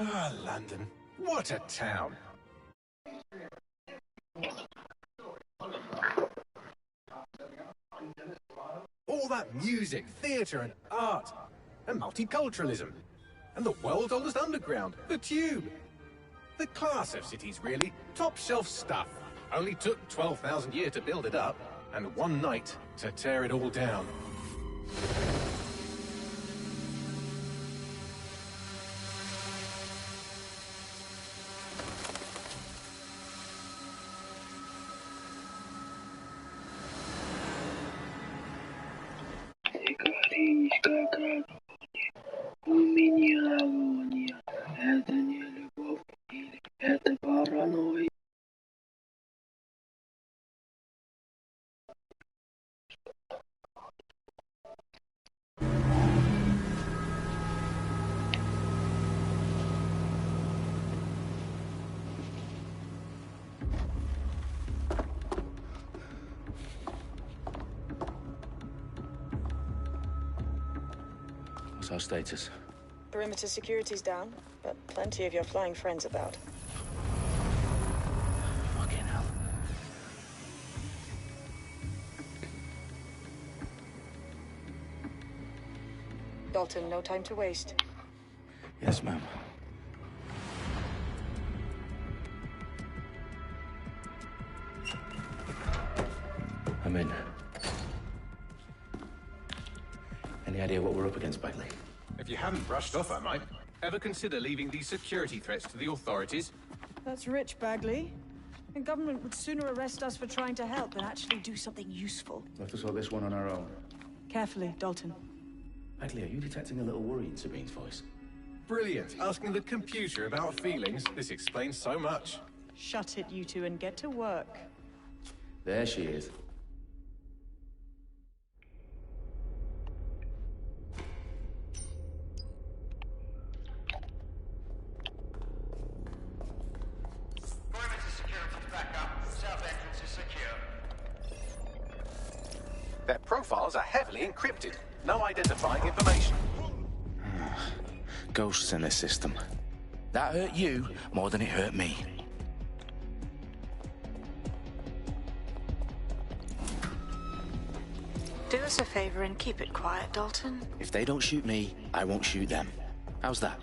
Ah, London. What a town. All that music, theatre and art, and multiculturalism, and the world's oldest underground, the Tube. The class of cities, really. Top-shelf stuff. Only took 12,000 years to build it up, and one night to tear it all down. У меня агония. Это не любовь, или это паранойя. What's our status? Perimeter security's down, but plenty of your flying friends about. Fucking hell. Dalton, no time to waste. Yes, ma'am. I'm in. Any idea what we're up against, Bagley? If you haven't brushed off, I might. Ever consider leaving these security threats to the authorities? That's rich, Bagley. The government would sooner arrest us for trying to help than actually do something useful. We'll have to sort this one on our own. Carefully, Dalton. Bagley, are you detecting a little worry in Sabine's voice? Brilliant. Asking the computer about feelings. This explains so much. Shut it, you two, and get to work. There she is. Their profiles are heavily encrypted. No identifying information. Ghosts in this system. That hurt you more than it hurt me. Do us a favor and keep it quiet, Dalton. If they don't shoot me, I won't shoot them. How's that?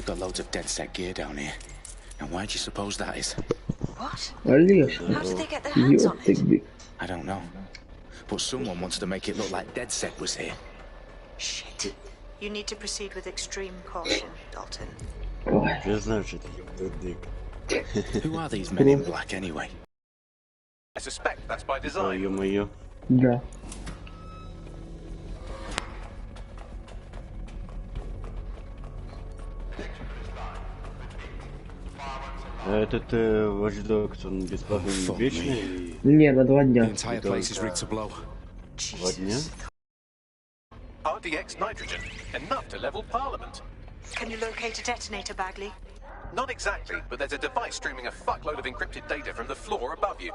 Got loads of dead set gear down here. And why do you suppose that is? What? How did they get their hands on it? I don't know. But someone wants to make it look like dead set was here. Shit. You need to proceed with extreme caution, Dalton. Я знаю, что это дык. Who are these men in black anyway? I suspect that's by Ой, design. ё-моё. Да. А этот Watch Dogs, он бесплатно вечный? Или... Не, на 2 The дня. entire place is rigged to blow. 2 дня? RDX nitrogen, enough to level Parliament. Can you locate a detonator, Bagley? Not exactly, but there's a device streaming a fuckload of encrypted data from the floor above you.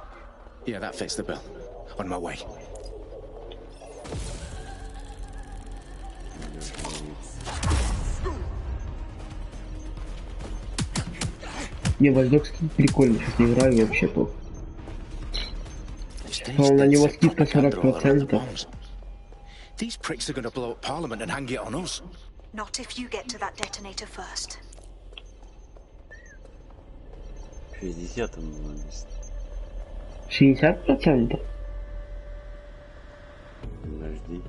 Yeah, that fits the bill. On my way. Не, Watch Dogs прикольно, сейчас не играю вообще то. На него скидка 40%. These pricks are going to blow up Parliament and hang it on us. Not if you get to that detonator first. 60 там было место. 60%? Подожди.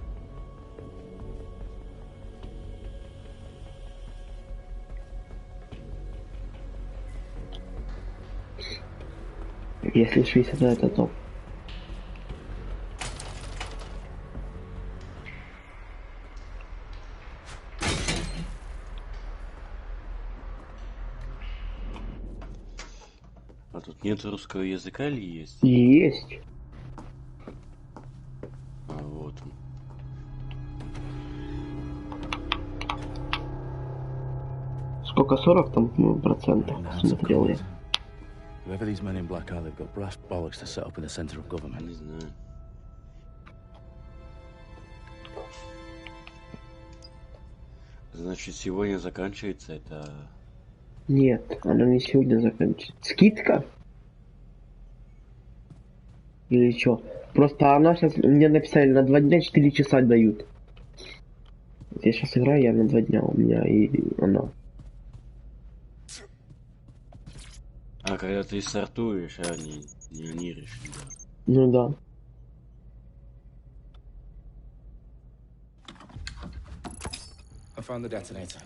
Если 60, это топ. А тут нет русского языка или есть? Есть. А вот он. Сколько, 40 там процентов? Смотрел я. Whoever these men in black are, they've got brass bollocks to set up in the center of government. Не знаю. Значит, сегодня заканчивается это... Нет, она не сегодня заканчивается. Скидка? Или что? Просто она сейчас... Мне написали, на 2 дня 4 часа дают. Я сейчас играю, я на 2 дня у меня и она. А, когда ты стартуешь, а не решили. Ну да. I found the detonator.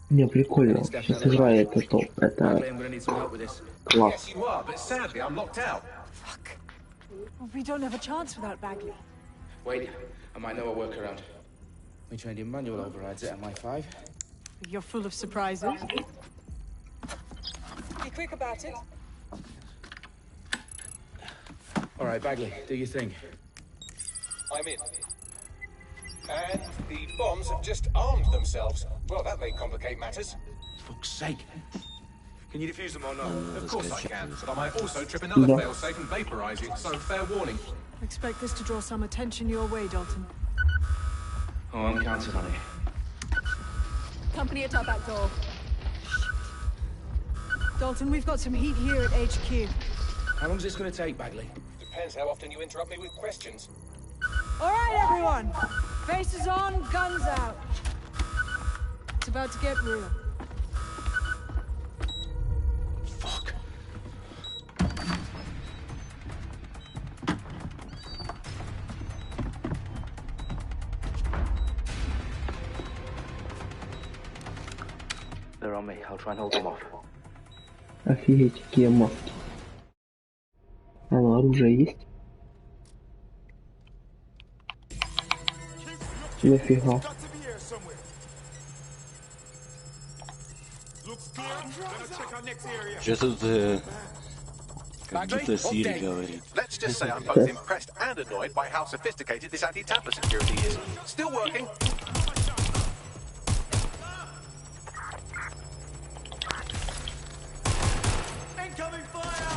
Не, прикольно. Сейчас играю, это топ. Это I'm gonna need some help with this. класс. Yes, you are, but sadly I'm locked out. Fuck. We don't have a chance without Bagley. Wait, I might know a workaround. We trained in manual overrides at MI5. You're full of surprises. Be quick about it. All right, Bagley, do your thing. I'm in. And the bombs have just armed themselves. Well, that may complicate matters. Fuck's sake. Can you defuse them or not? Of course I can, but I might also trip another No. failsafe and vaporize you, so fair warning. Expect this to draw some attention your way, Dalton. Oh, I'm counting on it. Company at our back door. Dalton, we've got some heat here at HQ. How long is this going to take, Bagley? Depends how often you interrupt me with questions. All right, everyone. Faces on, guns out. It's about to get real. Fuck. They're on me. I'll try and hold them off. Офигеть, какие маски. А, ну, оружие есть? Нафига. Сейчас тут как будто Сири говорит. Let's just say I'm both impressed and annoyed by how sophisticated this anti-tamper security is. Still working. Incoming fire!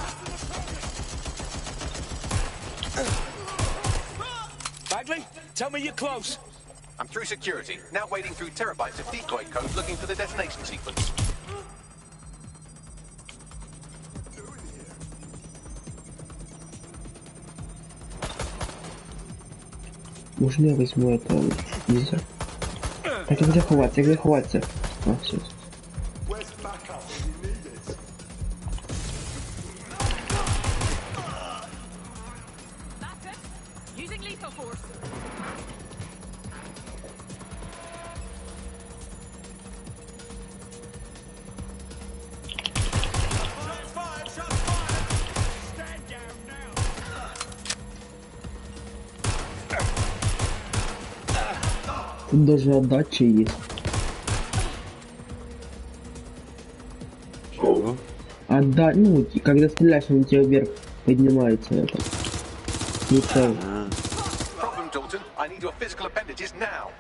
Bagley, tell me you're close. I'm through security, now wading through terabytes of decoy code looking for the detonation sequence. Можно я возьму это? Нельзя. Так где ховаться, где ховаться? А, все. Where's backup when you need it? That's it. Using lethal force. Тут даже отдача есть. Чего? Ну, когда стреляешь, он у тебя вверх поднимается это. Прицел. Problem, Dalton. I need your physical appendages now.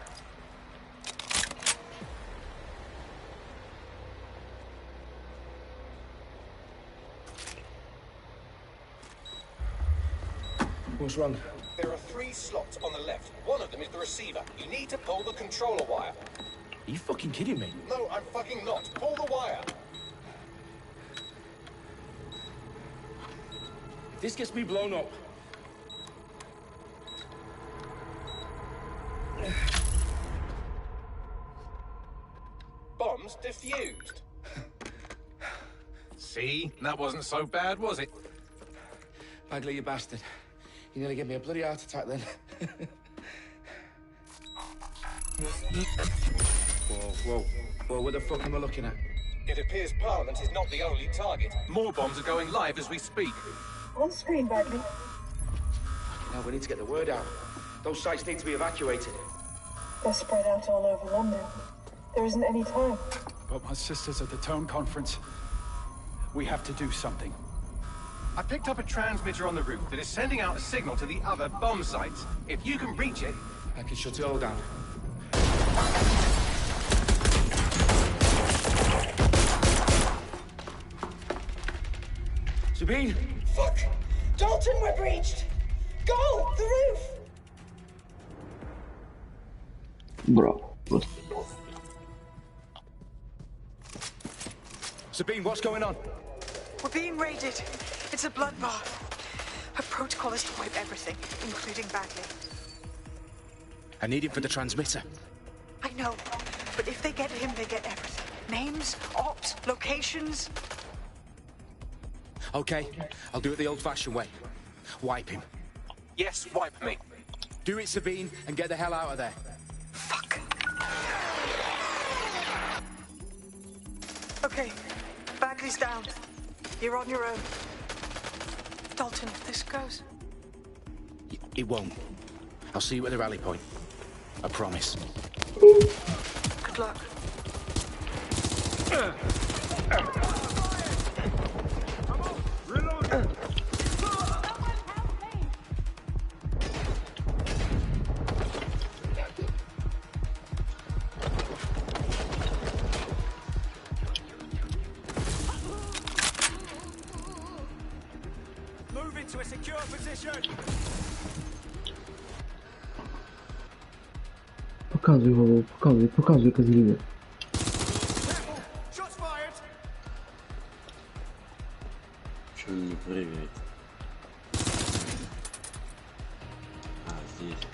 What's wrong? There are 3 slots on the left. One of them is the receiver. You need to pull the controller wire. Are you fucking kidding me? No, I'm fucking not. Pull the wire. If this gets me blown up. Bombs defused. See? That wasn't so bad, was it? Bagley, you bastard. You nearly gave me a bloody heart attack then. Whoa, what the fuck am I looking at? It appears Parliament is not the only target. More bombs are going live as we speak. On screen, Bagley. Now we need to get the word out. Those sites need to be evacuated. They're spread out all over London. There isn't any time. But my sister's at the town conference. We have to do something. I picked up a transmitter on the roof that is sending out a signal to the other bomb sites. If you can reach it... I can shut it all down. Sabine! Fuck! Dalton, we're breached! Go! The roof! Браво. Вот. Sabine, what's going on? We're being raided. It's a bloodbath. Her protocol is to wipe everything, including Bagley. I need him for the transmitter. I know, but if they get him, they get everything. Names, ops, locations. Okay, I'll do it the old-fashioned way. Wipe him. Yes, wipe me. Do it, Sabine, and get the hell out of there. Fuck. Okay, Bagley's down. You're on your own. Dalton, if this goes... It won't. I'll see you at the rally point. I promise. Good luck. Move into a secure position. Показывай голову, показывай козлина. Shots fired. Че он не прыгает? А, здесь.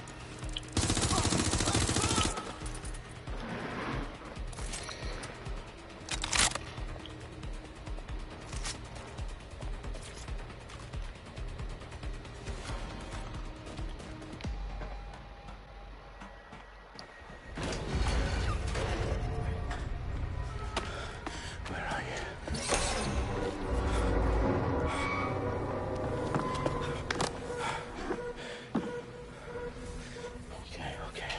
Okay.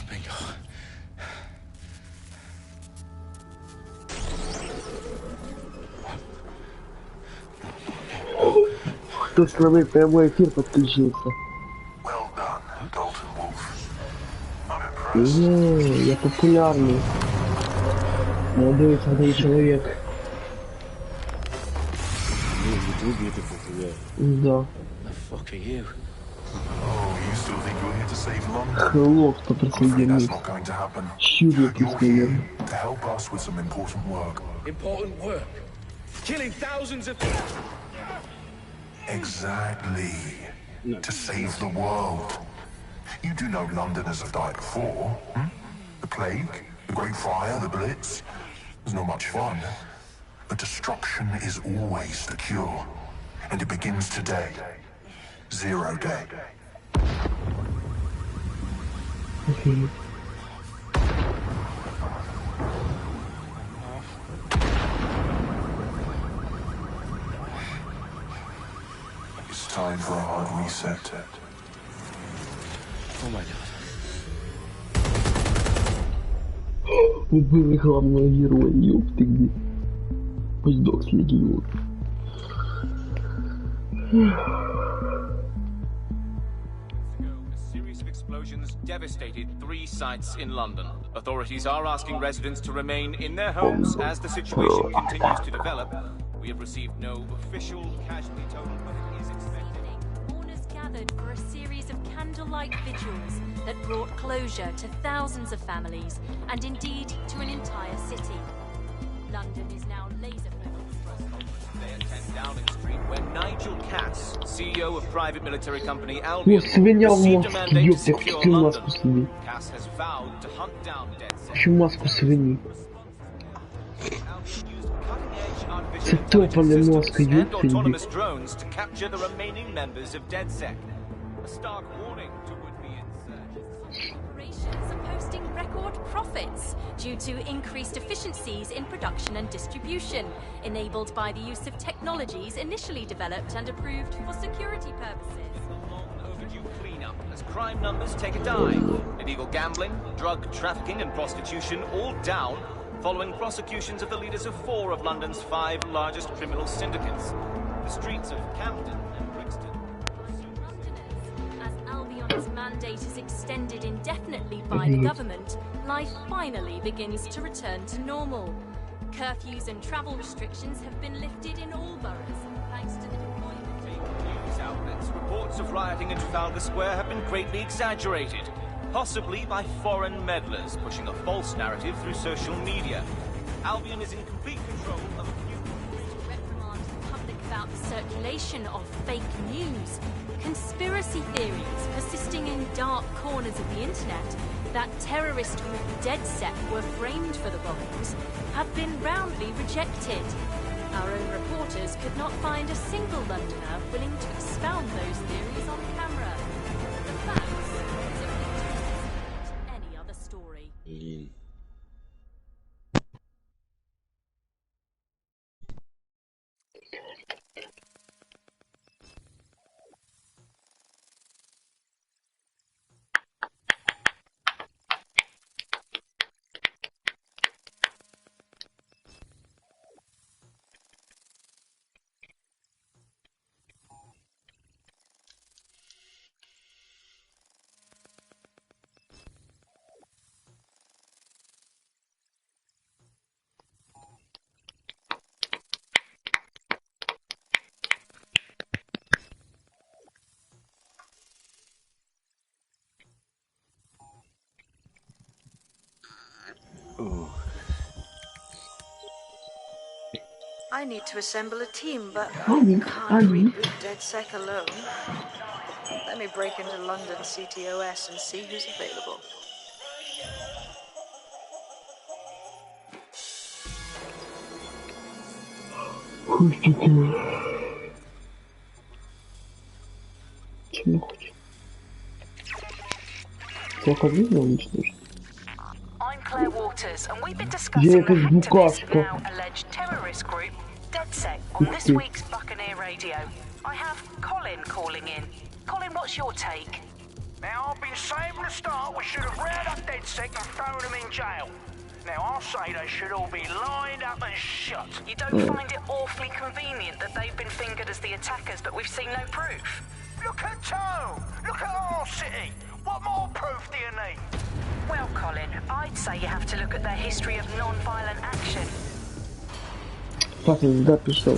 Bingo. Кто с нами прямой эфир подключился? Well done, Dalton Wolf. I'm impressed. Я популярный. Молодой смотри человек. Ну, в Ютубе ты популярен. Да. The fuck are you? Oh, you still think you're here to save London? Хлоп, кто I'm afraid присоединился. that's not going to happen. Чудо ты You're стоял. here to help us with some important work. Important work. Killing thousands of people. Exactly. To save the world. You do know Londoners have died before, hmm? The plague, the Great Fire, the Blitz. It's not much fun. But destruction is always the cure. And it begins today. 0 day. Офигеть. time for a hard reset. Oh my god. Убили главного героя, ёпты где. Пусть док с легион. A series of explosions devastated 3 sites in London. Authorities are asking residents to remain in their homes as the situation continues to develop. We have received no official casualty total, but it is expected. Mourners gathered for a series of candlelight vigils that brought closure to thousands of families and indeed to an entire city. London is now laser Today at 10 Downing Street, where Nigel Cass, CEO of private military company О, Albion, свинья в received a мозг, mandate to ёпта, secure хочу маску London. свини. Cass has vowed to hunt down DedSec. Хочу маску свини. Albion used cutting-edge artificial Це топана intelligence маска, systems and ёпта. autonomous drones to capture the remaining members of DedSec. A stark warning to would-be insurgents. operations are posting record profits due to increased efficiencies in production and distribution, enabled by the use of technologies initially developed and approved for security purposes. Overdue cleanup as crime numbers take a dive. Illegal gambling, drug trafficking and prostitution all down following prosecutions of the leaders of 4 of London's 5 largest criminal syndicates. The streets of Camden and Brixton. As Albion's mandate is extended indefinitely by the government, life finally begins to return to normal. Curfews and travel restrictions have been lifted in all boroughs, thanks to the deployment of News outlets, reports of rioting in Trafalgar Square have been greatly exaggerated, possibly by foreign meddlers pushing a false narrative through social media. Albion is in complete control of a few... reprimand the public about the circulation of fake news, conspiracy theories persisting in dark corners of the internet that terrorist group DedSec were framed for the bombings have been roundly rejected. Our own reporters could not find a single Londoner willing to expound those theories on camera. The facts simply don't any other story. Блин. I need to assemble a team, but Ali, can't reboot DedSec alone. Let me break into London CTOS and see who's available. Чем хочешь? Сколько видно уничтожить? I'm Claire Waters, and we've been Yeah, discussing the because activist, Bukashka. now alleged terrorist group, DedSec, on this week's Buccaneer Radio. I have Colin calling in. Colin, what's your take? Now, I've been saying from the start we should have rounded up DedSec and thrown them in jail. Now, I say they should all be lined up and shot. You don't find it awfully convenient that they've been fingered as the attackers, but we've seen no proof? Look at Toe! Look at our city! What more proof do you need? Well, Colin, I'd say you have to look at their history of non-violent action. Fucking да, пришел.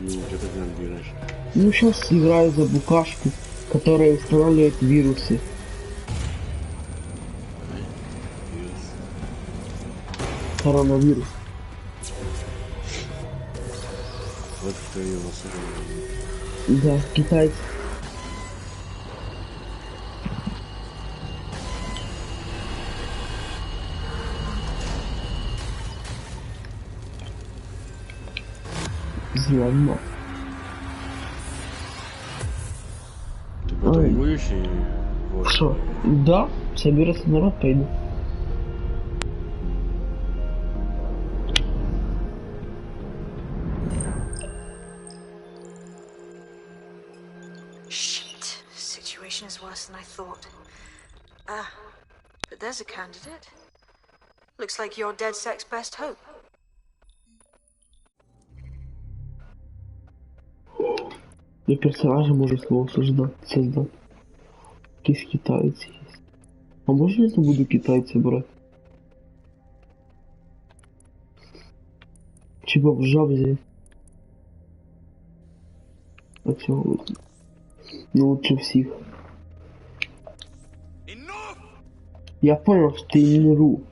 Ну, что ты там делаешь? Ну, сейчас играю за букашку, которая устанавливает вирусы. Коронавирус. Вот кто его сажал. Да, китайцы. Звонок. Ты потом будешь и... Вот. Что? Да, соберется народ, пойду. Shit. Situation is worse than I thought. But there's a candidate. Looks like you're DedSec's best hope. Я персонажа можно снова создать. Какие китайцы есть. А можно я буду китайца брать? Чего в взять? А чё? Ну лучше всех. Я понял, что ты не ру.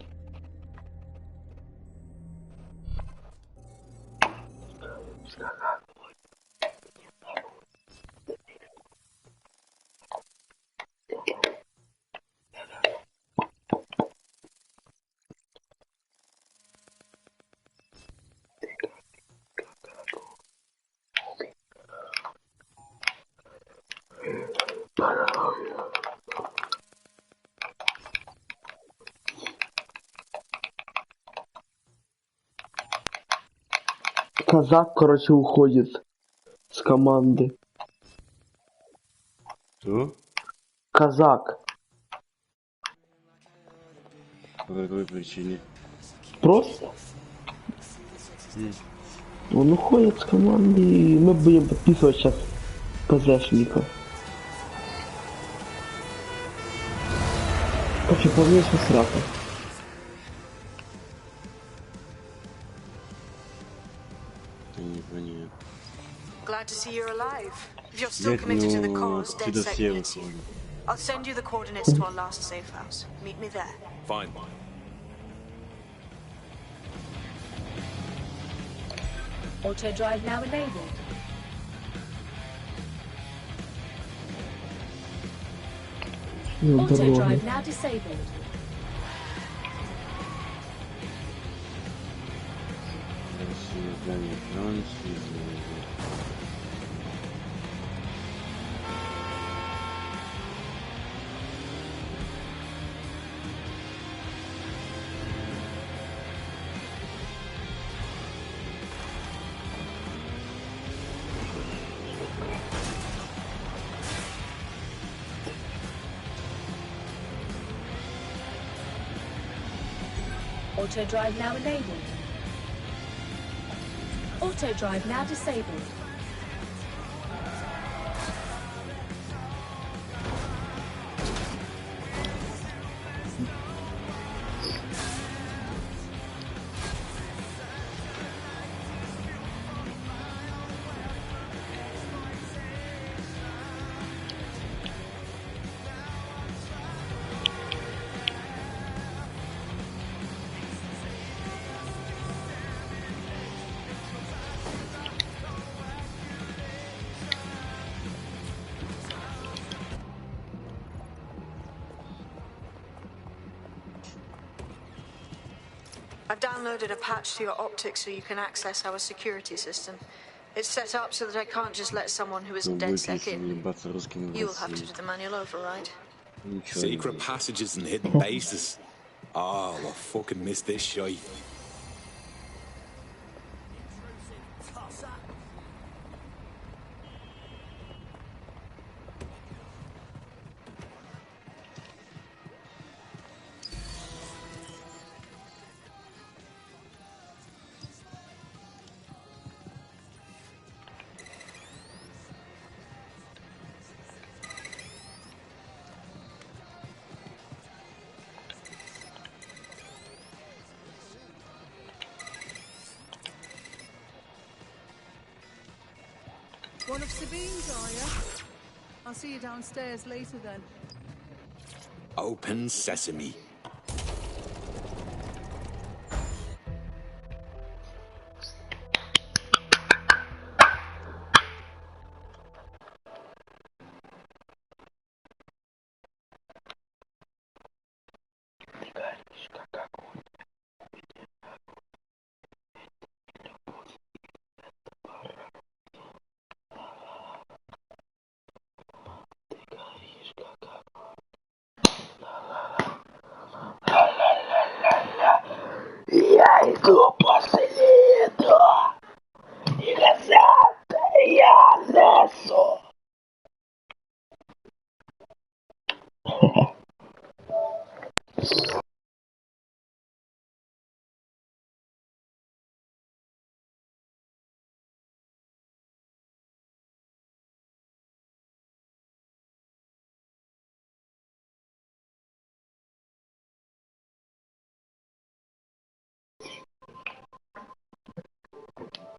Казак, короче, уходит с команды. Что? Казак. По какой причине? Просто? Он уходит с команды, и мы будем подписывать сейчас ПЗшников. Короче, полнейшая срака. Glad to see you're alive. If you're still committed to the cause, DedSec needs you. I'll send you the coordinates to our last safe house. Meet me there. Fine. Auto drive now enabled. Auto drive now disabled. Auto drive now enabled. Auto drive now disabled. I've downloaded a patch to your optics so you can access our security system. It's set up so that I can't just let someone who isn't DedSec in. You'll have to do the manual override. Secret passages and hidden bases. Oh, I fucking missed this shite. One of Sabine's, are you? I'll see you downstairs later then. Open sesame. Я иду по следу, и назад я несу.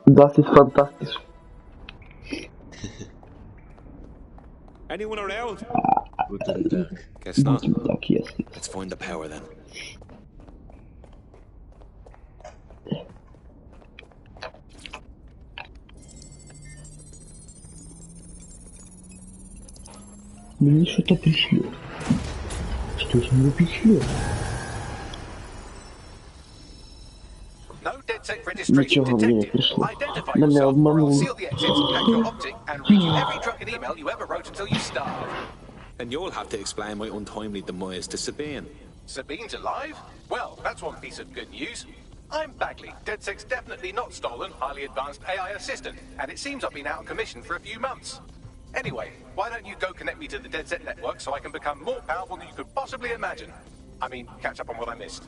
Das ist fantastisch. Anyone around? Guten Tag. Guess not. Guten Tag, yes. Let's find the power then. Мне что-то пришло. Что же мне пришло? Ничего мне не пришло. На меня обманул. And you'll have to explain my untimely demise to Sabine. Sabine's alive? Well, that's one piece of good news. I'm Bagley, DedSec's definitely not stolen, highly advanced AI assistant, and it seems I've been out of commission for a few months. Anyway, why don't you go connect me to the DedSec network so I can become more powerful than you could possibly imagine? I mean, catch up on what I missed.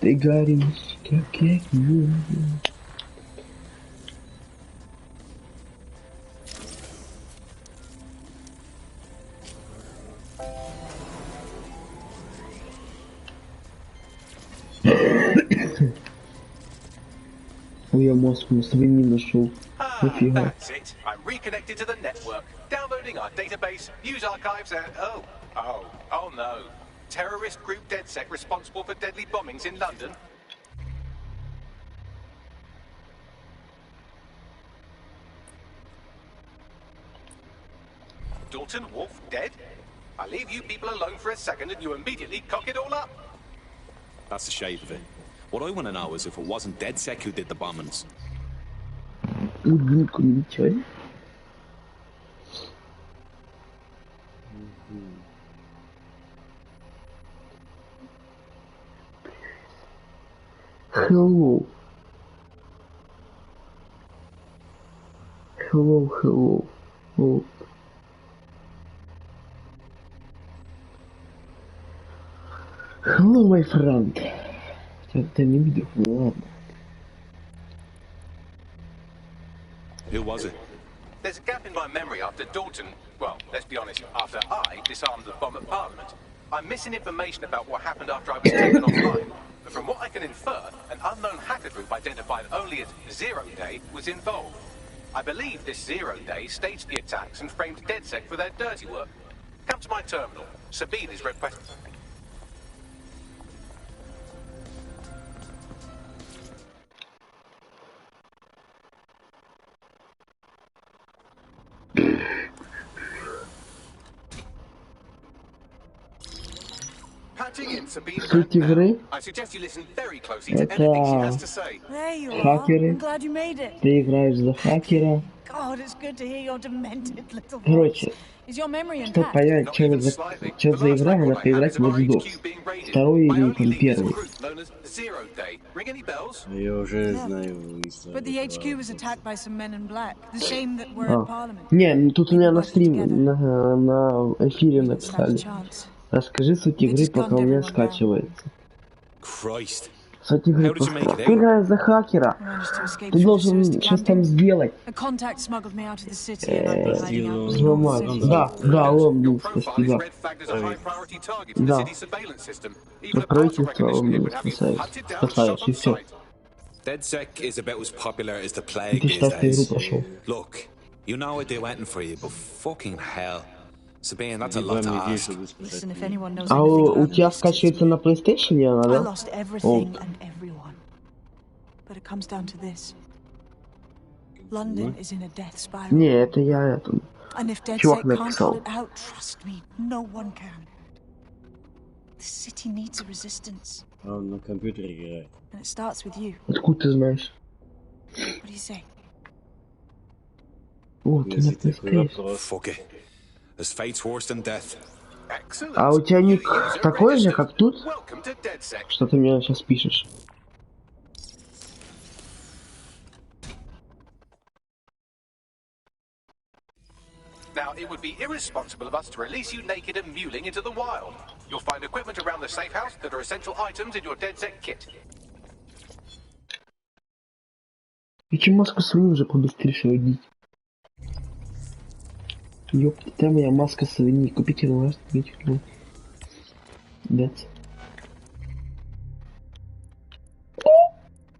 Ты горишь, как огонь. Я мозг свиньи нашел. Нафига. That's it. I'm reconnected to the network, downloading our database, news archives, and oh no. Terrorist group DedSec responsible for deadly bombings in London. Dalton Wolf dead? I leave you people alone for a second and you immediately cock it all up. That's the shape of it. What I want to know is if it wasn't DedSec who did the bombings. Hello. Hello. Oh. Hello, my friend. Ты не видел, ладно. Who was it? There's a gap in my memory after Dalton, well, let's be honest, after I disarmed the bomb at Parliament. I'm missing information about what happened after I was taken offline. But from what I can infer, an unknown hacker group identified only as Zero Day was involved. I believe this Zero Day staged the attacks and framed DedSec for their dirty work. Come to my terminal. Sabine is requested. Суть игры — это хакеры. Ты играешь за хакера. Короче, чтобы понять, что за игра, надо поиграть в Watch Dogs. Второй или там первый. Я уже знаю. Не, тут у меня на стриме, на эфире написали. Расскажи суть игры, пока у меня скачивается. Christ. Кстати, говорит, ты играешь за хакера. Ты должен что-то там сделать. Взломать. Да, он был спасти, да. Да. Правительство он спасает, и все. DedSec is about as popular as the plague Ты these считаешь, ты игру days. прошел? Look, you know I do anything for you, but fucking hell. Sabine, that's a lot to ask. Listen, if anyone knows А anything у about тебя this, скачивается на PlayStation, она, I да? lost everything and everyone. But it comes down to this. London is in a death spiral. Не, это я, это... And if Чувак DedSec can't pull написал. it out, trust me, no one can. The city needs a resistance. А он на компьютере играет. And it starts with you. Откуда ты знаешь? What do you say? О, ты на PlayStation. Fuck it. There's fate's worse than death. А у тебя ник такой же, как тут? Что ты мне сейчас пишешь? Now, it would be irresponsible of us to release you naked and mewling into the wild. You'll find equipment around the safe house that are essential items in your DedSec kit. И чем маску свиньи уже побыстрее водить? Ёпта, там моя маска свиньи. Купите вас, ну. Дать.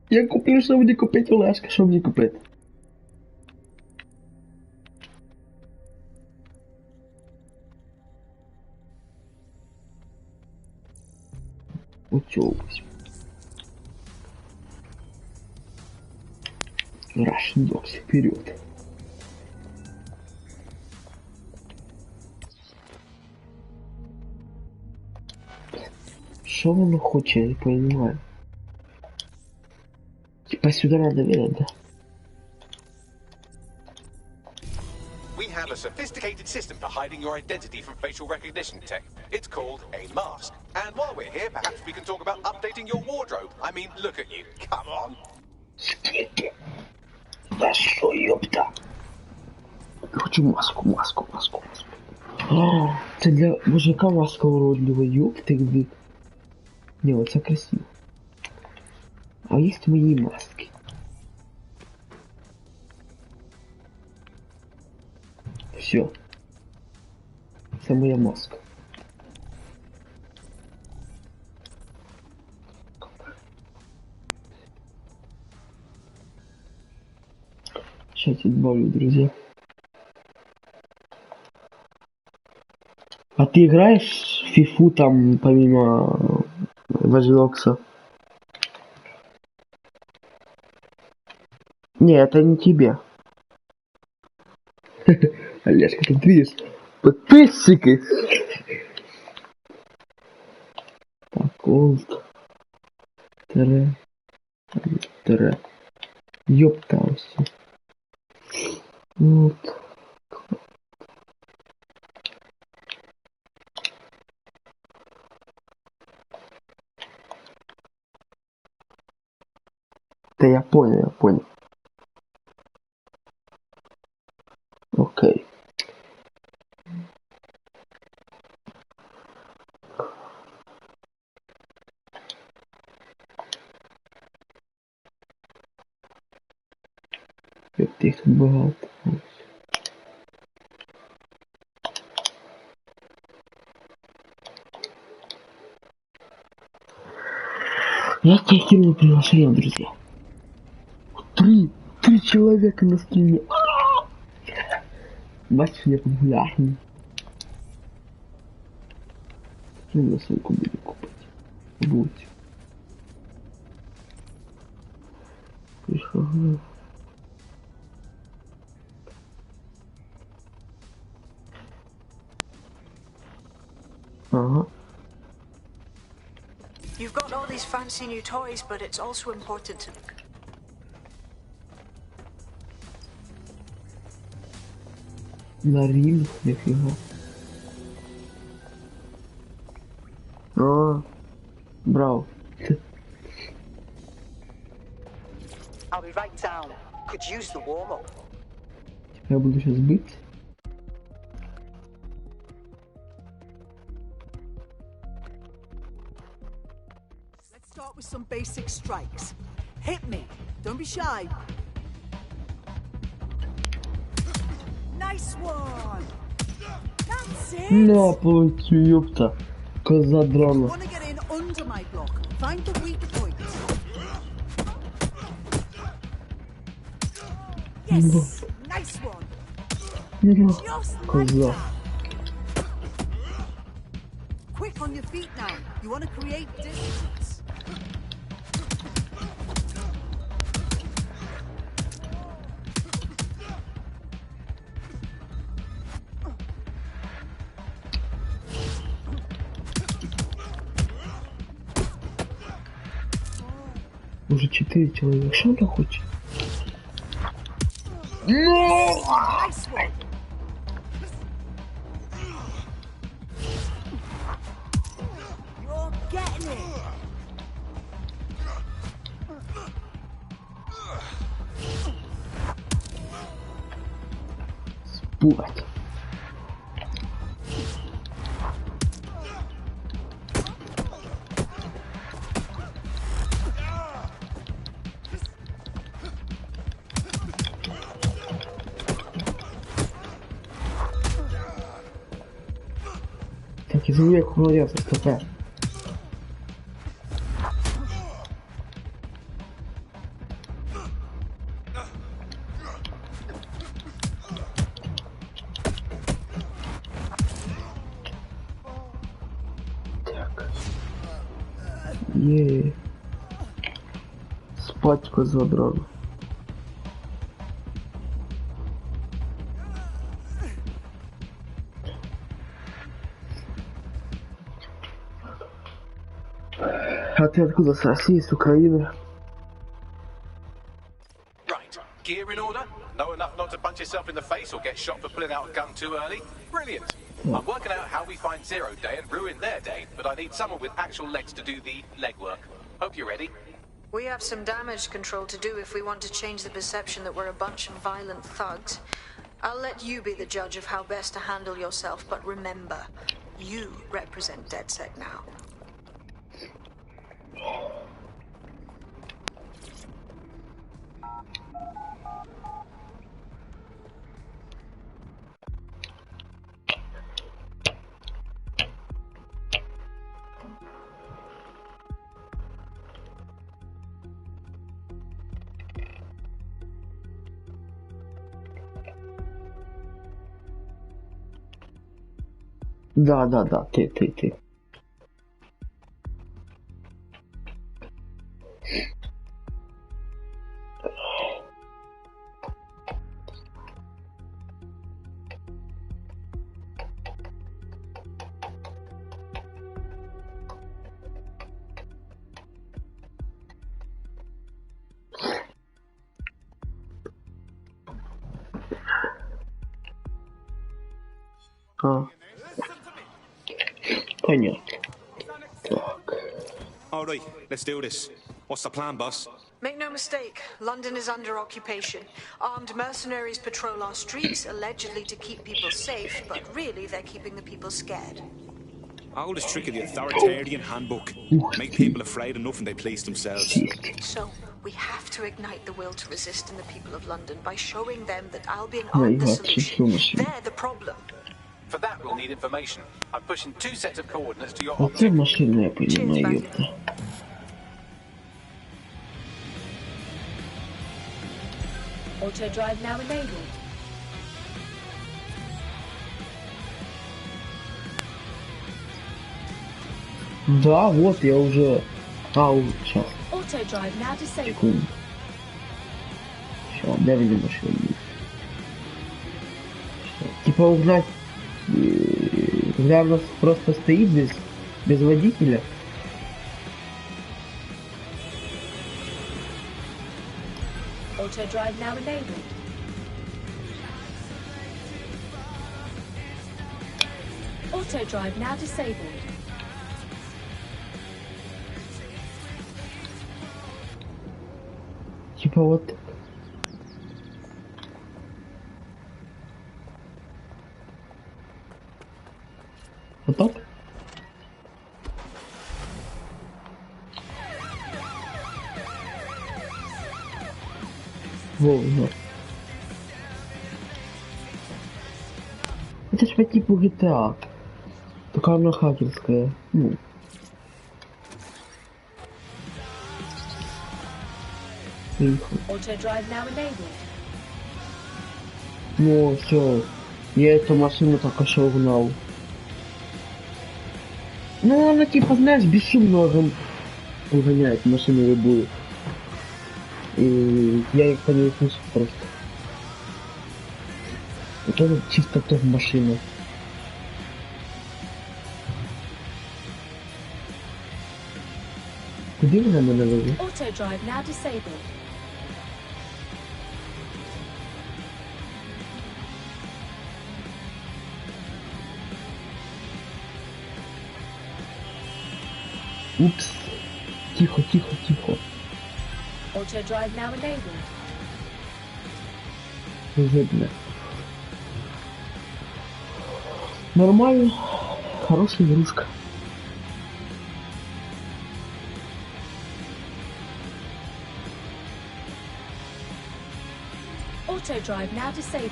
Я куплю, що мені купити, Олешка, що мені купити? Оцього візьму. Rush Dogs, вперед. Что он хочет, я не понимаю. Типа сюда надо верить, да? We have a sophisticated system for hiding your identity from facial recognition tech. It's called a mask. And while we're here, perhaps we can talk about updating your wardrobe. I mean, look at you. Come on. Скільки? Да що, ёпта? Хочу маску. О, це для мужика маска уродлива, ёпта, где? Не, вот это красиво. А есть мои маски? Все. Это моя маска. Сейчас добавлю, друзья. А ты играешь в фифу там помимо Вожлокса? Не, это не тебе. Олежка, ты видишь? Подписчики! Так, колд. Тире. Ёптался. Вот. Да я понял. Окей. Як ти їх тут багато. Я тебе кинул приглашение, друзья. Три человека на стриме. Бачишь, я популярный. Я на ссылку буду купить. Будь. Ага. You've got all these fancy new toys, but it's also important to... На рим, нифига. О, браво. I'll be right down. Could use the warm-up. Я буду сейчас бить. start with some basic strikes. Hit me. Don't be shy. Nice one. That's it. На, получу, ёпта. Коза дрона. Want to get in under my block. Find the weak points. Yes. Nice one. Just like Коза. that. Quick on your feet now. You want to create distance. Уже 4 человека. Что он хочет? No! Nice one. You're getting it. Спать. Так, извини, я молодец, СТП. Так. Спать, коза дрона. А ты откуда? С России, с Украины? Right, gear in order? Know enough not to punch yourself in the face or get shot for pulling out a gun too early? Brilliant. I'm working out how we find Zero Day and ruin their day, but I need someone with actual legs to do the legwork. Hope you're ready. We have some damage control to do if we want to change the perception that we're a bunch of violent thugs. I'll let you be the judge of how best to handle yourself, but remember, you represent DedSec now. Да, ты. Понятно. Так. All right, let's do this. What's the plan, boss? Make no mistake, London is under occupation. Armed mercenaries patrol our streets, allegedly to keep people safe, but really they're keeping the people scared. All this trick of the authoritarian handbook. Make people afraid enough and they police themselves. So, we have to ignite the will to resist in the people of London by showing them that Albion aren't the solution. They're the problem. For that, we'll need information. I'm pushing 2 sets of coordinates to your Вот это машина, я понимаю, ёпта. Auto drive now enabled. Да, вот я уже... сейчас. Auto drive now disabled. Секунду. Сейчас, дай мне машину. Типа узнать, когда у нас просто стоит без водителя. Auto drive now enabled. Auto drive now disabled. Типа вот. Вот так? Волна. Это ж по типу GTA. Только она хакерская. Ну. Ну, все. Я эту машину только что угнал. Ну, она типа, знаешь, бесшумно угоняет машину любую. И я их по ней слышу просто. Это чисто топ машина. Куда вы нам навели? Упс. Тихо, тихо, тихо. Auto drive now enabled. Видно. Нормально. Хорошая игрушка. Auto drive now disabled.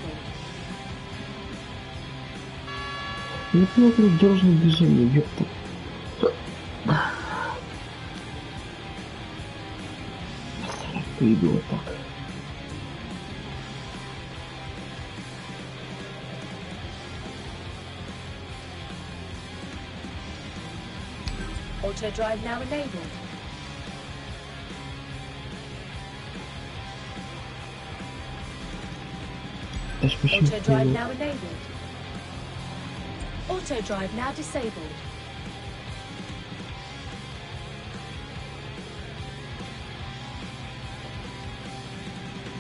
Я смотрю дорожное движение, ёпта. Иду вот так. Auto drive now enabled. Auto drive now enabled. Auto drive now disabled.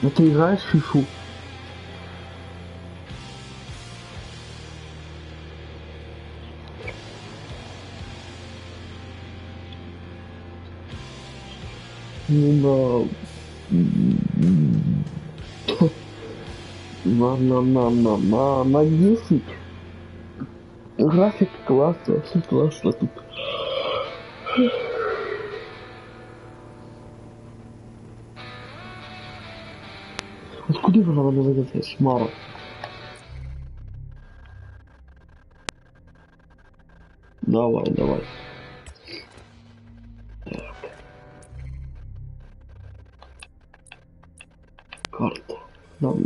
Ну ты играешь в фифу? Ну да. На 10. График классный, все классно тут. Откуда же надо выйти, шмара? Давай, давай. Так. Карта. Давай.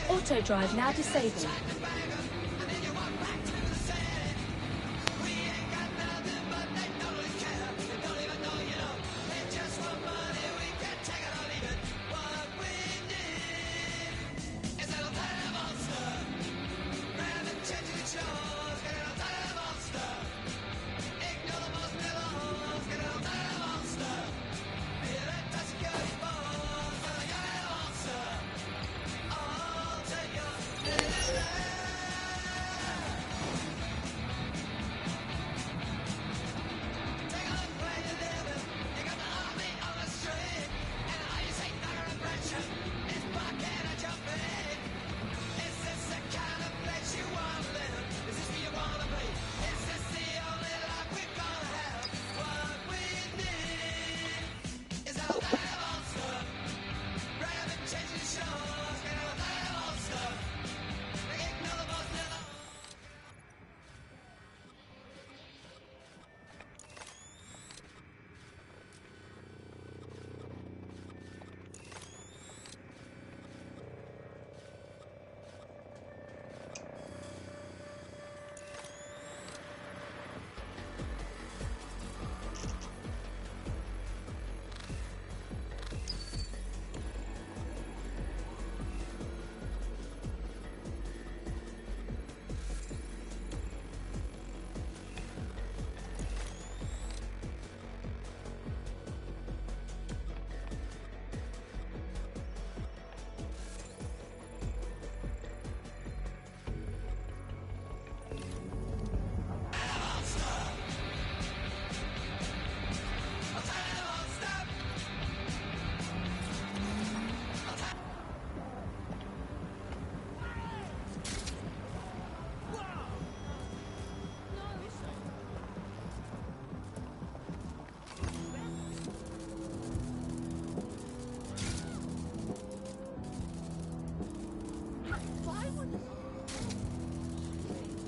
Auto drive now disabled.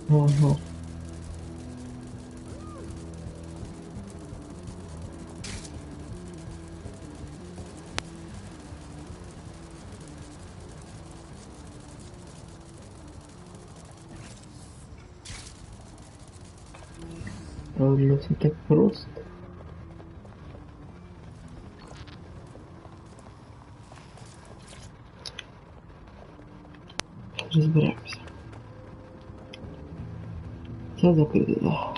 Ага. А у нас все так просто. Разбираемся. Все закрыто.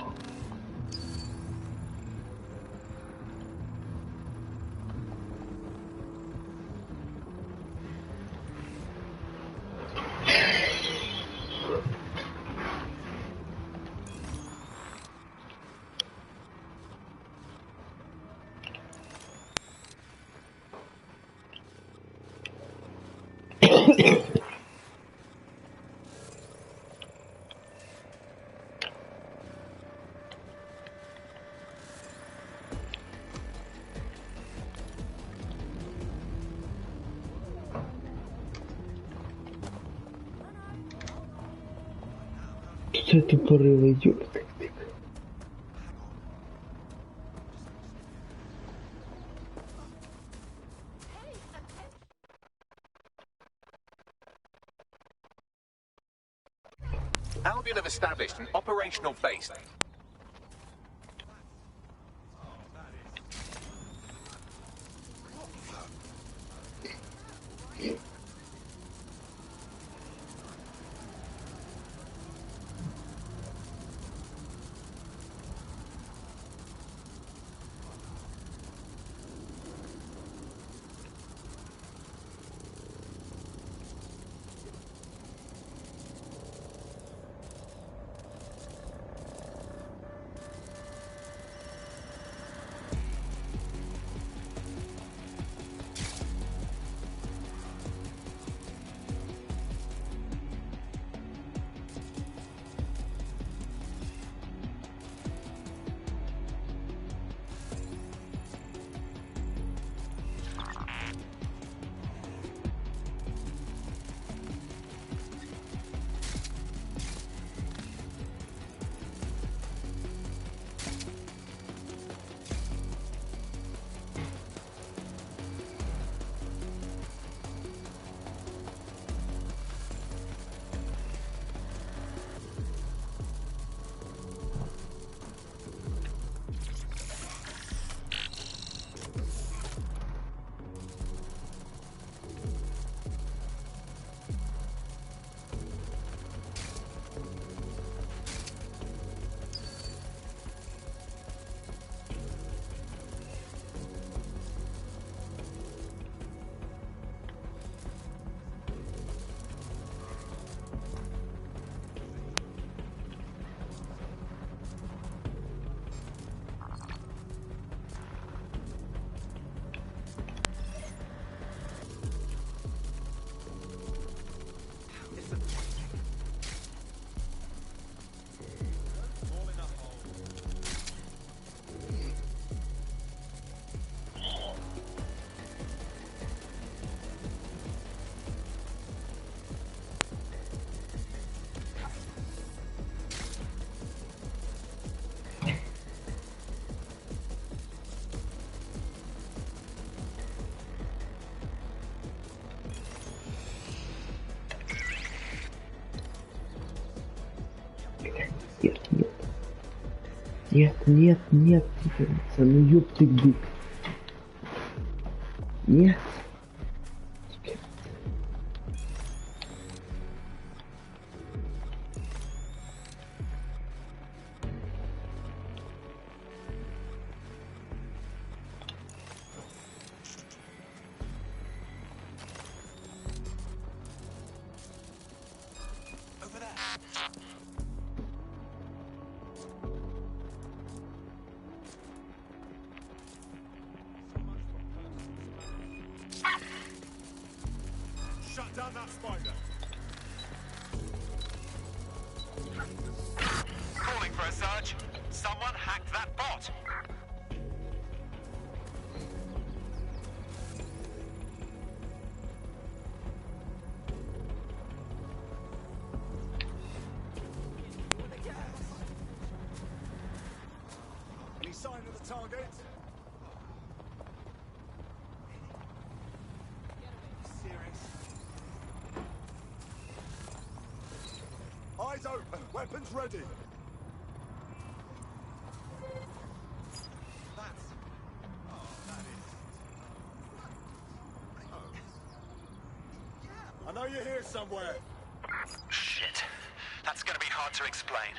Что это порыва идет? Albion have established an operational base. Нет, ну ёб ты бык. Нет. Shut down that spider. Calling for a search. Someone hacked that bot. open. Weapons ready. I know you're here somewhere. Shit. That's gonna be hard to explain.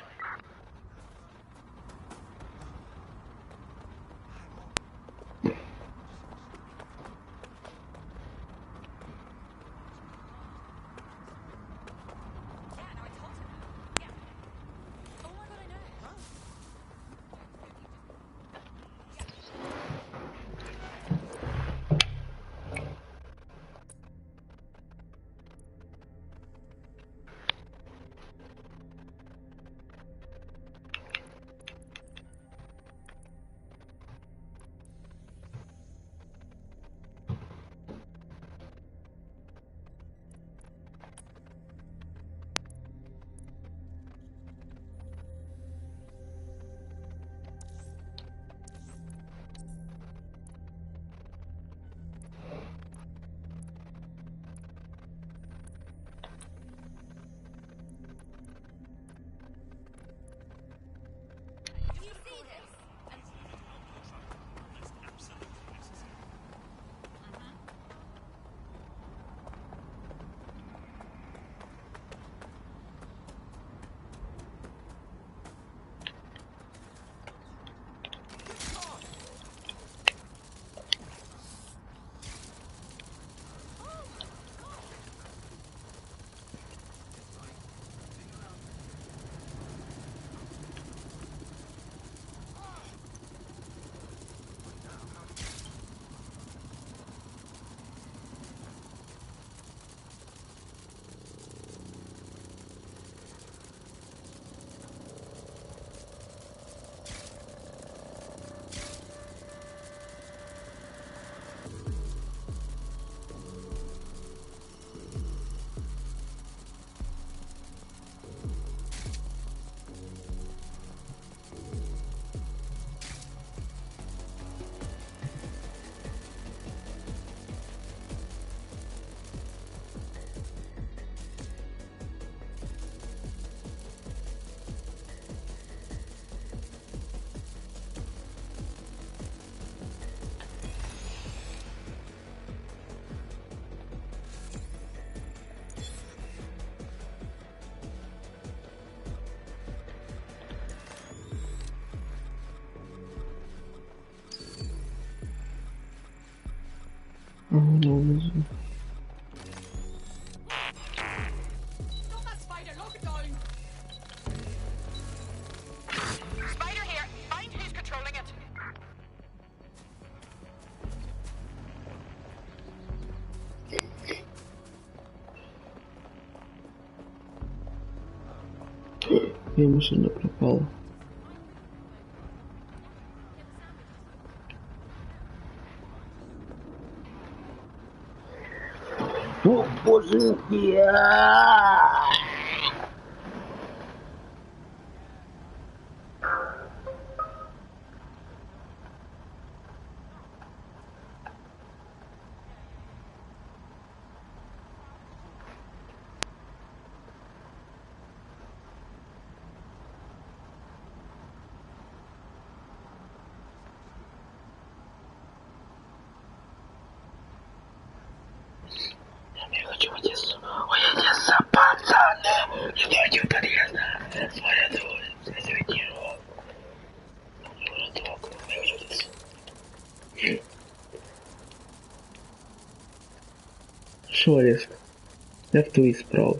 Oh no. Stop that spider! Lock it down! Spider here! Find who's controlling it! Моя машина пропала. О, боже мой! Я хочу в Одессу. Ой, Одесса, пацаны! Стойте у подъезда! Смотрят его, засветил. Городок, я хочу в Одессу. Що, Олеська? Як твої справи?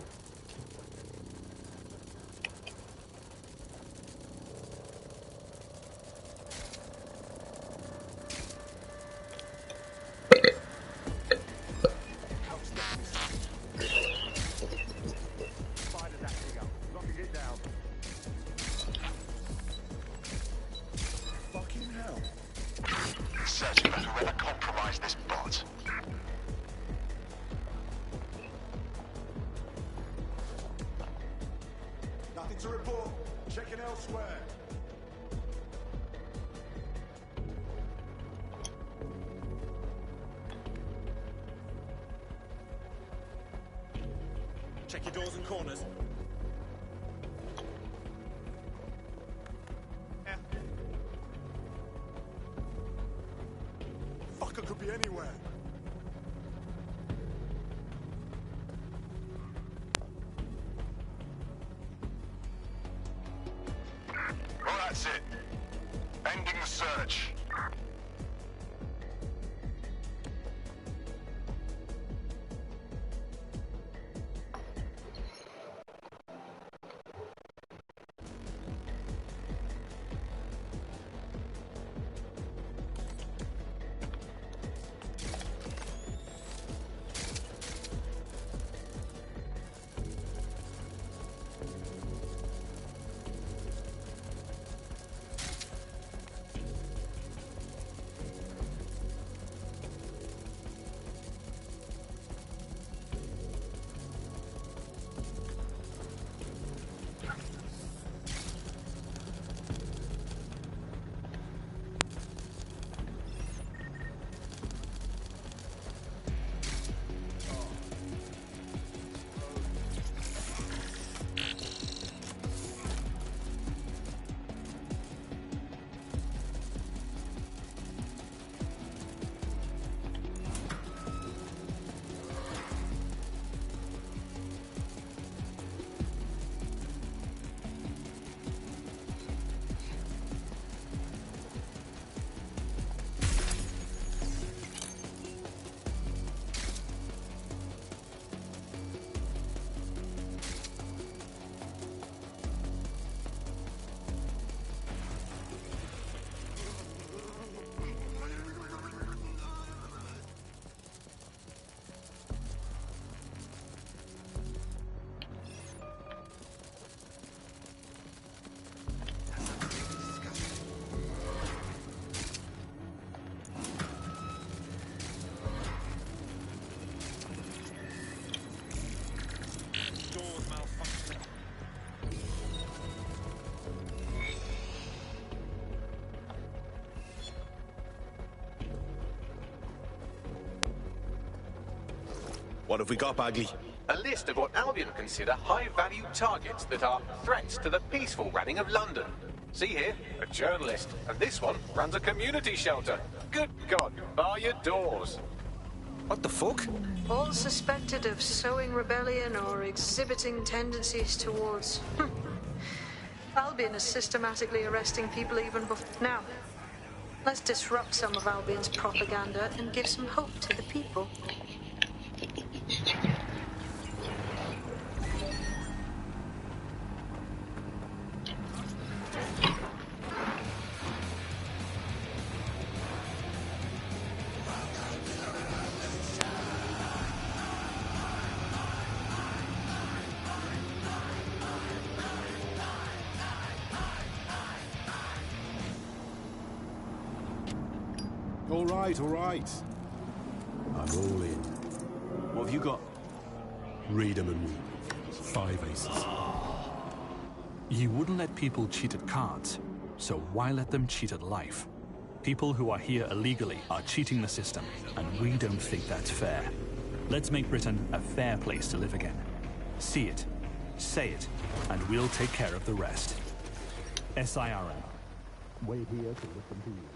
Searching for whoever compromised this bot. Nothing to report. Checking elsewhere. Check your doors and corners. Ending the search. What have we got, Bagley? A list of what Albion consider high-value targets that are threats to the peaceful running of London. See here, a journalist, and this one runs a community shelter. Good God, bar your doors. What the fuck? All suspected of sowing rebellion or exhibiting tendencies towards... Albion is systematically arresting people even before... Now, let's disrupt some of Albion's propaganda and give some hope to the people. All right. I'm all in. What have you got? Read 'em and weep. 5 aces. You wouldn't let people cheat at cards, so why let them cheat at life? People who are here illegally are cheating the system, and we don't think that's fair. Let's make Britain a fair place to live again. See it, say it, and we'll take care of the rest. SIRM. Wait here to listen to you.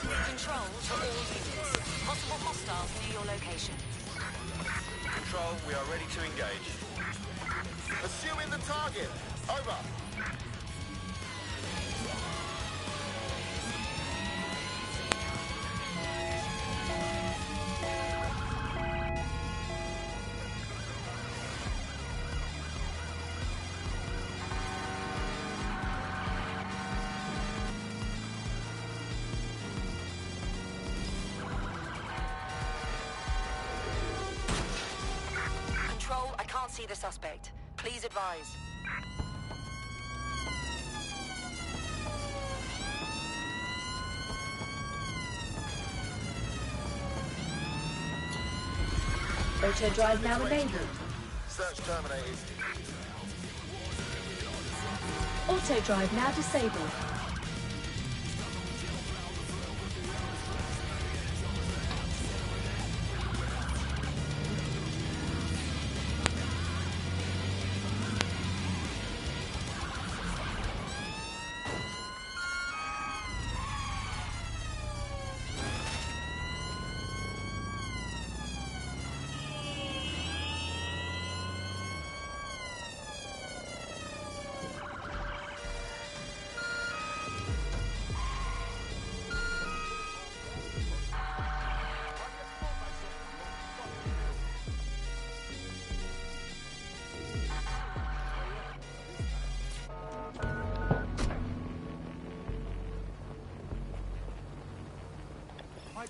Control to all units. Possible hostiles near your location. Control, we are ready to engage. Pursuing the target. Over. can't see the suspect. Please advise. Auto drive now enabled. Search terminated. Auto drive now disabled.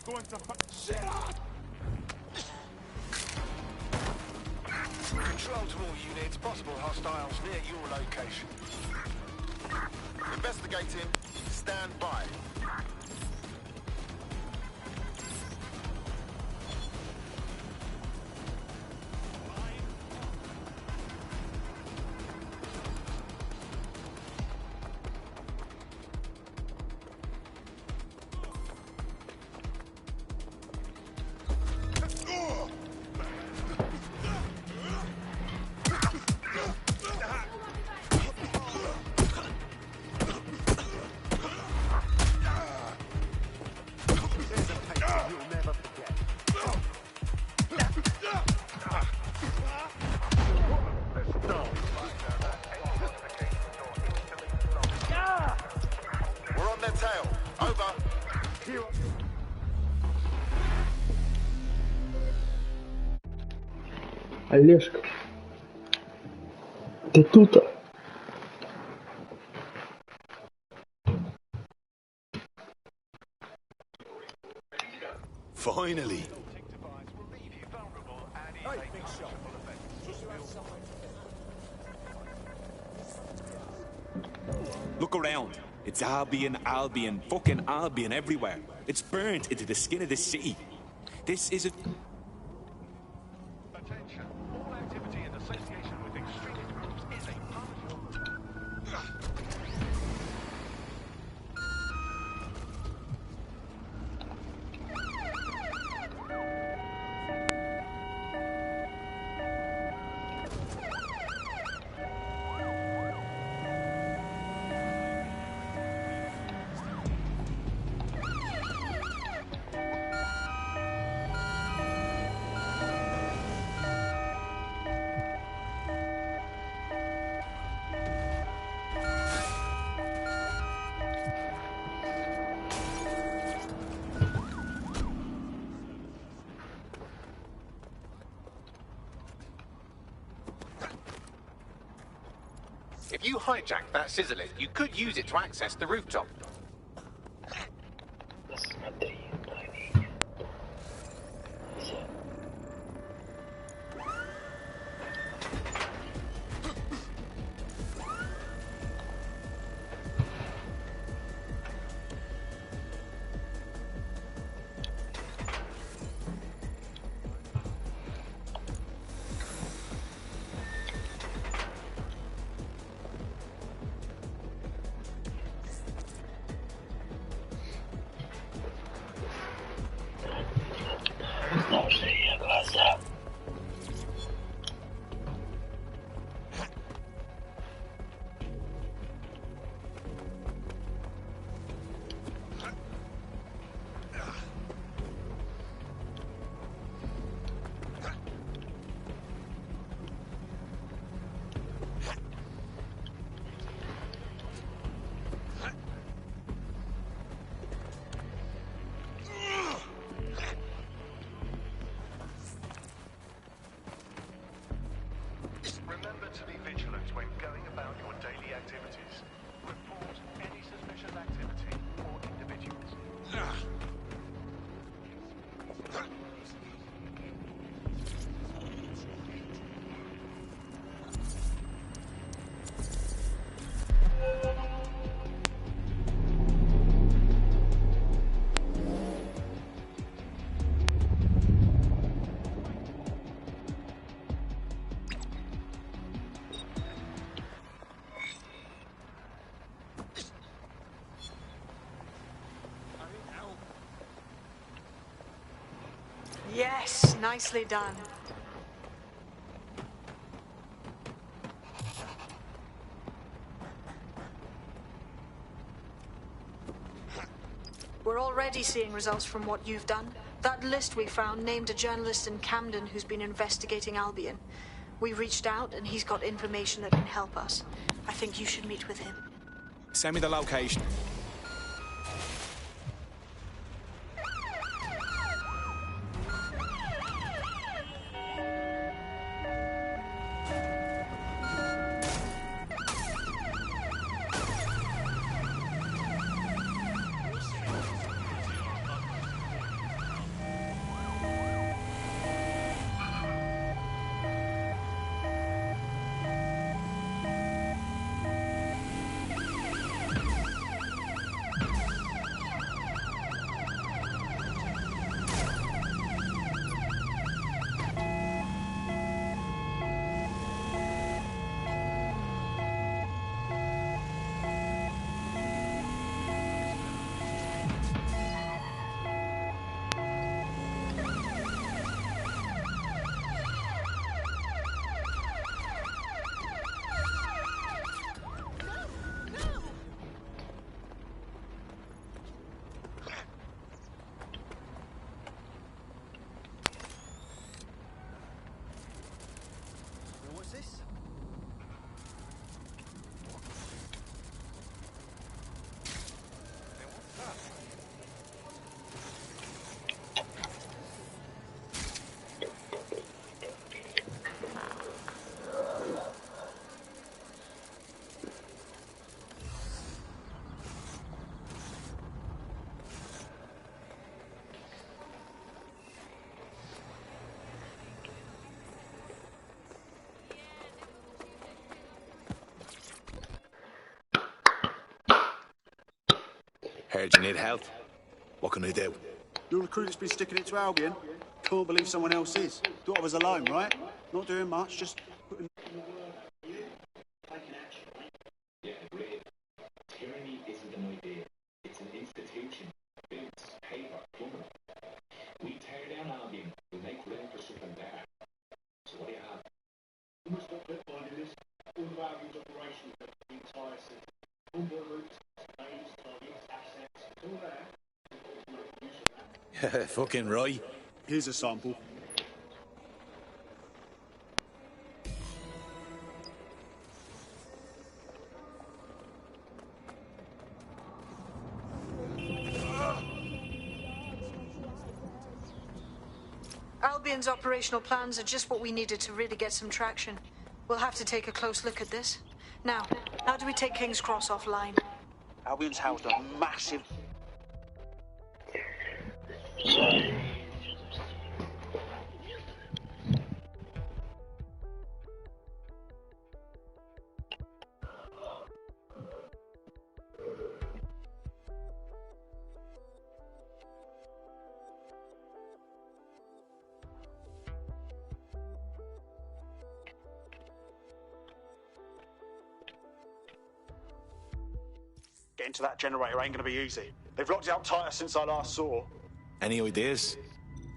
Going to shit up! Control to all units, possible hostiles near your location. Investigating, stand by. Олежка, ты тут? Finally. Look around. It's Albion, Albion, fucking Albion everywhere. It's burnt into the skin of the city. This is a... If you hijack that scissor lift, you could use it to access the rooftop. Nicely done. We're already seeing results from what you've done. That list we found named a journalist in Camden who's been investigating Albion. We reached out and he's got information that can help us. I think you should meet with him. Send me the location. Heard you need help. What can I do? Your recruiter's been sticking it to Albion. Can't believe someone else is. Thought I was alone, right? Not doing much, just putting... Tyranny isn't an idea. It's an institution. It's paper, plumbing. We tear down Albion. We make room for something better. So what do you have? You must not put behind this. All of Albion's operations are the entire city. Onboard routes, names, targets, assets, it's all there. Fucking right. Here's a sample. Albion's operational plans are just what we needed to really get some traction. We'll have to take a close look at this. Now, how do we take King's Cross offline? Albion's housed a massive... Getting to that generator ain't gonna be easy. They've locked it up tighter since I last saw. Any ideas?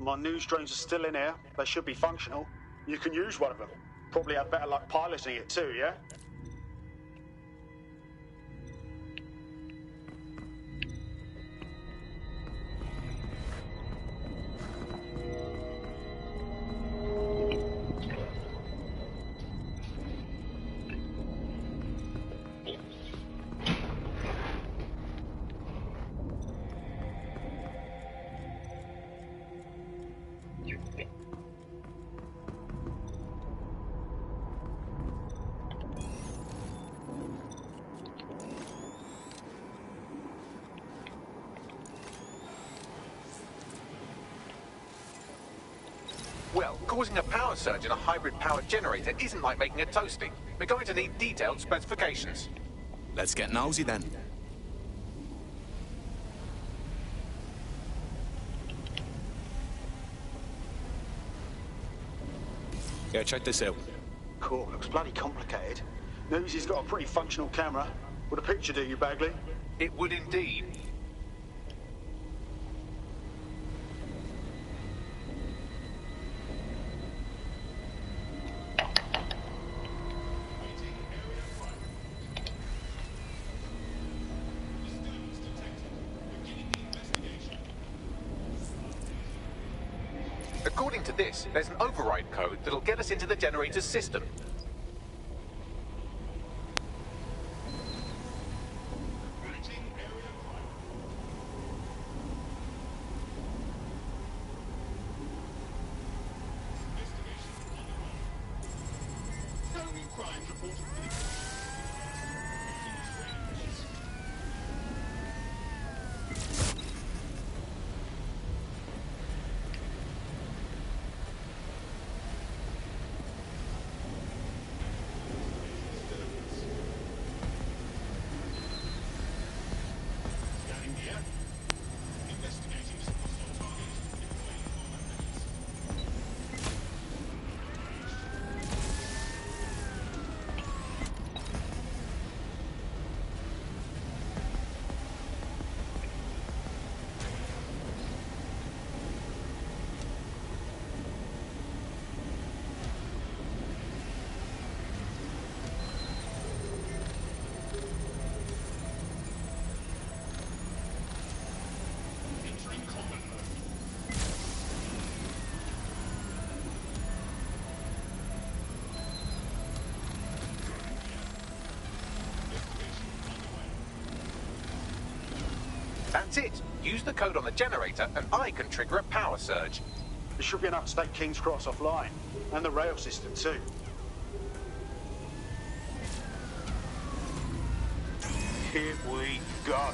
My news drones are still in here. They should be functional. You can use one of them. Probably have better luck piloting it too, yeah? Well, causing a power surge in a hybrid-powered generator isn't like making a toasty. We're going to need detailed specifications. Let's get nosy then. Yeah, check this out. Cool, looks bloody complicated. Newsy's got a pretty functional camera. Would a picture do you, Bagley? It would indeed. According to this, there's an override code that'll get us into the generator's system. That's it. Use the code on the generator and I can trigger a power surge. There should be enough to take King's Cross offline. And the rail system too. Here we go.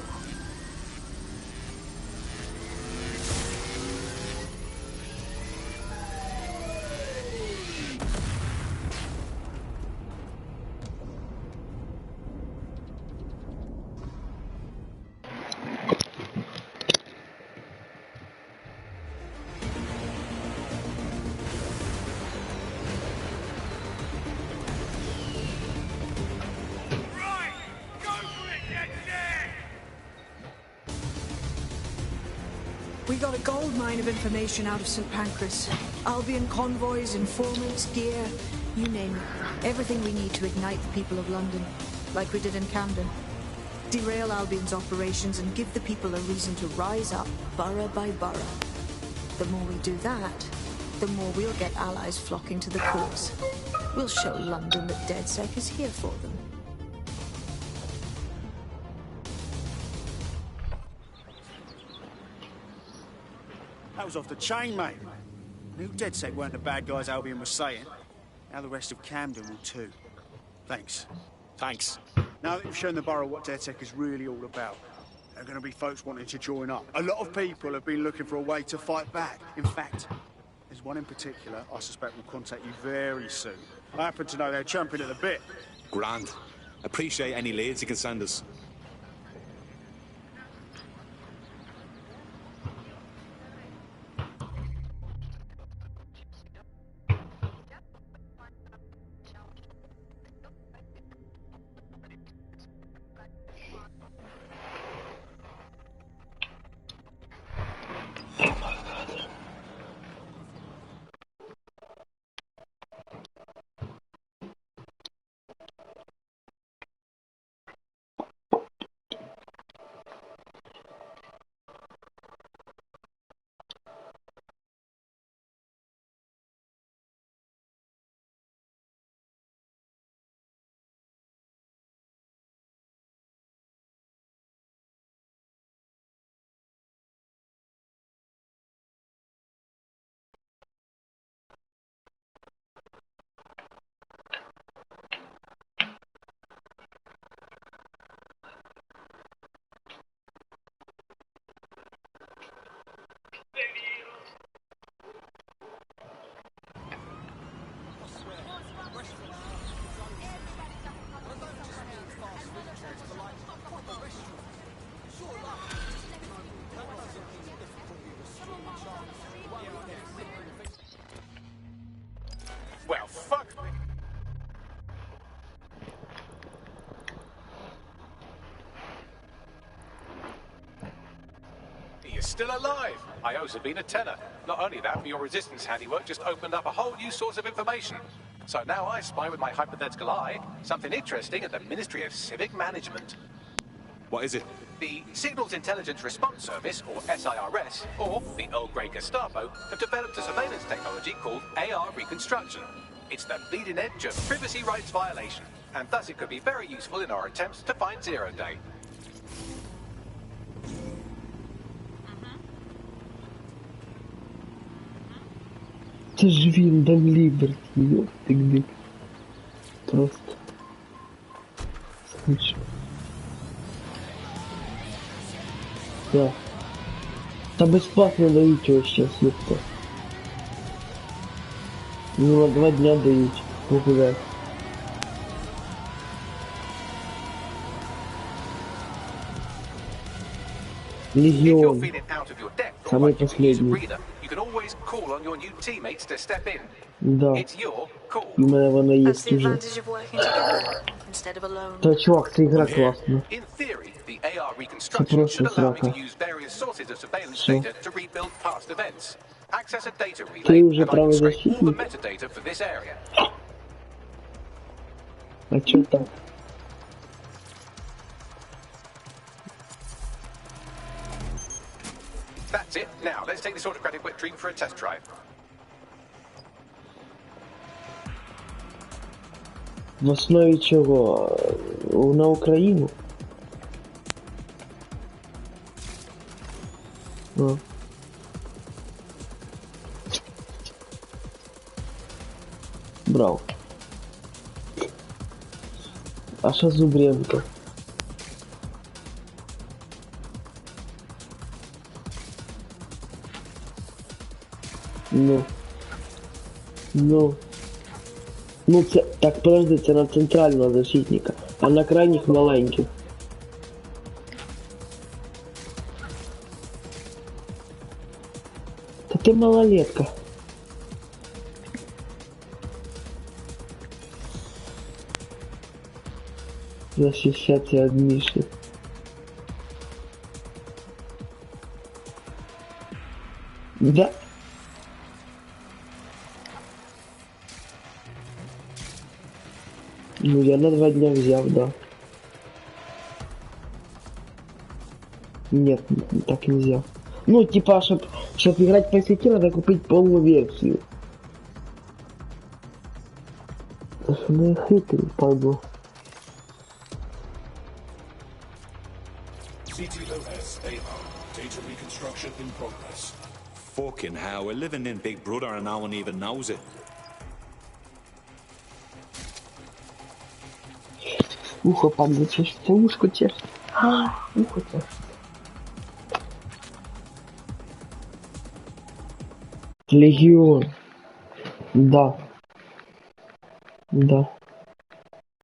We got a gold mine of information out of St. Pancras. Albion convoys, informants, gear, you name it. Everything we need to ignite the people of London, like we did in Camden. Derail Albion's operations and give the people a reason to rise up, borough by borough. The more we do that, the more we'll get allies flocking to the cause. We'll show London that DedSec is here for them. That was off the chain, mate. I knew DedSec weren't the bad guys Albion was saying. Now the rest of Camden will too. Thanks. Thanks. Now that you've shown the borough what DedSec is really all about, there are going to be folks wanting to join up. A lot of people have been looking for a way to fight back. In fact, there's one in particular I suspect will contact you very soon. I happen to know they're champing at the bit. Grand. Appreciate any leads you can send us. Well, fuck me. You're still alive. I owe Sabine a tenner. Not only that, but your resistance handiwork just opened up a whole new source of information. So now I spy with my hypothetical eye something interesting at the Ministry of Civic Management. What is it? The Signals Intelligence Response Service, or SIRS, or the Earl Grey Gestapo, have developed a surveillance technology called AR Reconstruction. It's the bleeding edge of privacy rights violation, and thus it could be very useful in our attempts to find Zero Day. Це ж він, Дон Ліберті, ёптик-дик. Просто. Скучно. Да. Та бесплатно дають його щас, ёпта. Ну, на 2 дня дають. Погулять. Легион. Самый последний. Да. У мене вона є уже. Та чувак, ця ігра класна. Це просто срака. Що? Ти вже правозащитник? А чо так? That's it. Now, let's take this autocratic wet dream for a test drive. В основі чого? На Україну? А. Брав. А що Зубренко? Ну це, так подожди, це на центрального защитника, а на крайніх маленьких. Та ти малолетка. Защищаться от Миши. Да. Ну, я на 2 дня взял, да. Нет, так нельзя. Ну, типа, чтоб играть по сети, надо купить полную версию. Ну, хитрый, пойду. Fucking hell, we're living in Big Brother and no one even knows it. Ухо падает, чешется, ушко чешется. Ухо чешется. Легион. Да. Да.